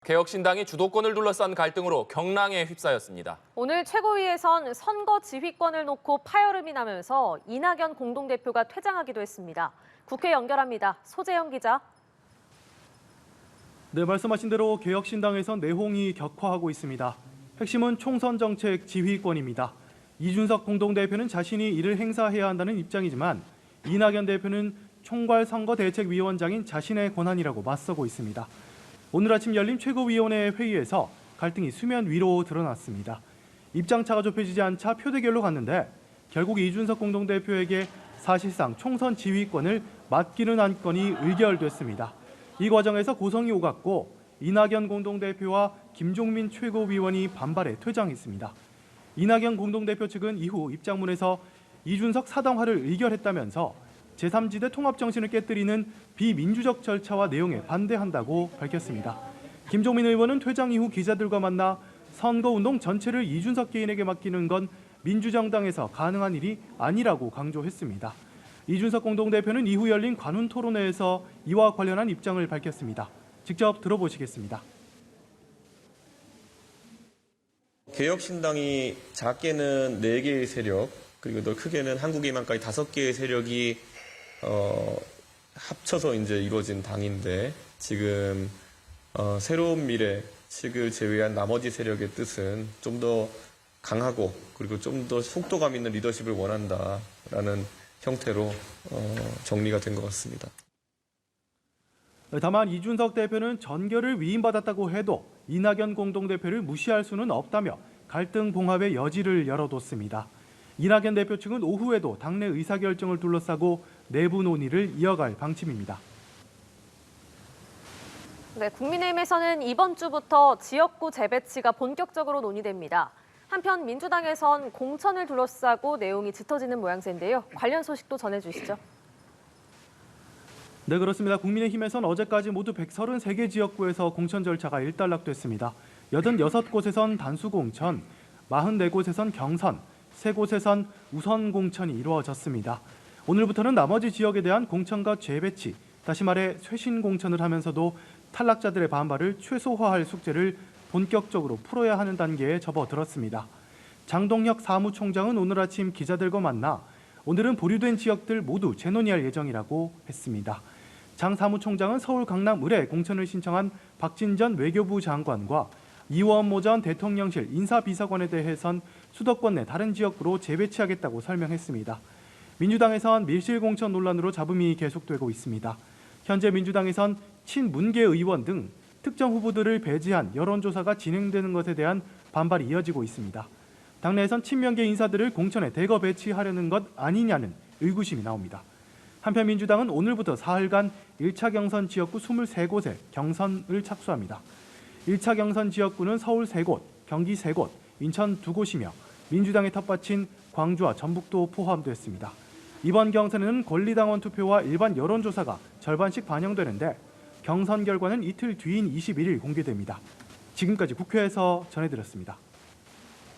개혁신당이 주도권을 둘러싼 갈등으로 경랑에 휩싸였습니다. 오늘 최고위에선 선거 지휘권을 놓고 파열음이 나면서 이낙연 공동대표가 퇴장하기도 했습니다. 국회 연결합니다. 소재영 기자. 네, 말씀하신 대로 개혁신당에선 내홍이 격화하고 있습니다. 핵심은 총선 정책 지휘권입니다. 이준석 공동대표는 자신이 이를 행사해야 한다는 입장이지만 이낙연 대표는 총괄선거대책위원장인 자신의 권한이라고 맞서고 있습니다. 오늘 아침 열린 최고위원회 회의에서 갈등이 수면 위로 드러났습니다. 입장차가 좁혀지지 않자 표대결로 갔는데 결국 이준석 공동대표에게 사실상 총선 지휘권을 맡기는 안건이 의결됐습니다. 이 과정에서 고성이 오갔고 이낙연 공동대표와 김종민 최고위원이 반발해 퇴장했습니다. 이낙연 공동대표 측은 이후 입장문에서 이준석 사당화를 의결했다면서 제3지대 통합정신을 깨뜨리는 비민주적 절차와 내용에 반대한다고 밝혔습니다. 김종민 의원은 퇴장 이후 기자들과 만나 선거운동 전체를 이준석 개인에게 맡기는 건 민주정당에서 가능한 일이 아니라고 강조했습니다. 이준석 공동대표는 이후 열린 관훈 토론회에서 이와 관련한 입장을 밝혔습니다. 직접 들어보시겠습니다. 개혁신당이 작게는 4개의 세력, 그리고 더 크게는 한국희망까지 5개의 세력이 합쳐서 이제 이루어진 당인데 지금 새로운 미래 측을 제외한 나머지 세력의 뜻은 좀 더 강하고 그리고 좀 더 속도감 있는 리더십을 원한다라는 형태로 정리가 된 것 같습니다. 다만 이준석 대표는 전결을 위임받았다고 해도 이낙연 공동대표를 무시할 수는 없다며 갈등 봉합의 여지를 열어뒀습니다. 이낙연 대표 측은 오후에도 당내 의사결정을 둘러싸고 내부 논의를 이어갈 방침입니다. 네, 국민의힘에서는 이번 주부터 지역구 재배치가 본격적으로 논의됩니다. 한편 민주당에선 공천을 둘러싸고 내용이 짙어지는 모양새인데요. 관련 소식도 전해주시죠. 네, 그렇습니다. 국민의힘에선 어제까지 모두 133개 지역구에서 공천 절차가 일단락됐습니다. 86곳에선 단수 공천, 44곳에선 경선, 3곳에선 우선 공천이 이루어졌습니다. 오늘부터는 나머지 지역에 대한 공천과 재배치, 다시 말해 쇄신 공천을 하면서도 탈락자들의 반발을 최소화할 숙제를 본격적으로 풀어야 하는 단계에 접어들었습니다. 장동혁 사무총장은 오늘 아침 기자들과 만나 오늘은 보류된 지역들 모두 재논의할 예정이라고 했습니다. 장 사무총장은 서울 강남 을에 공천을 신청한 박진전 외교부 장관과 이원모 전 대통령실 인사비서관에 대해선 수도권 내 다른 지역구로 재배치하겠다고 설명했습니다. 민주당에선 밀실공천 논란으로 잡음이 계속되고 있습니다. 현재 민주당에선 친문계 의원 등 특정 후보들을 배제한 여론조사가 진행되는 것에 대한 반발이 이어지고 있습니다. 당내에선 친명계 인사들을 공천에 대거 배치하려는 것 아니냐는 의구심이 나옵니다. 한편 민주당은 오늘부터 사흘간 1차 경선 지역구 23곳에 경선을 착수합니다. 1차 경선 지역구는 서울 3곳, 경기 3곳, 인천 2곳이며 민주당의 텃밭인 광주와 전북도 포함됐습니다. 이번 경선에는 권리당원 투표와 일반 여론조사가 절반씩 반영되는데 경선 결과는 이틀 뒤인 21일 공개됩니다. 지금까지 국회에서 전해드렸습니다.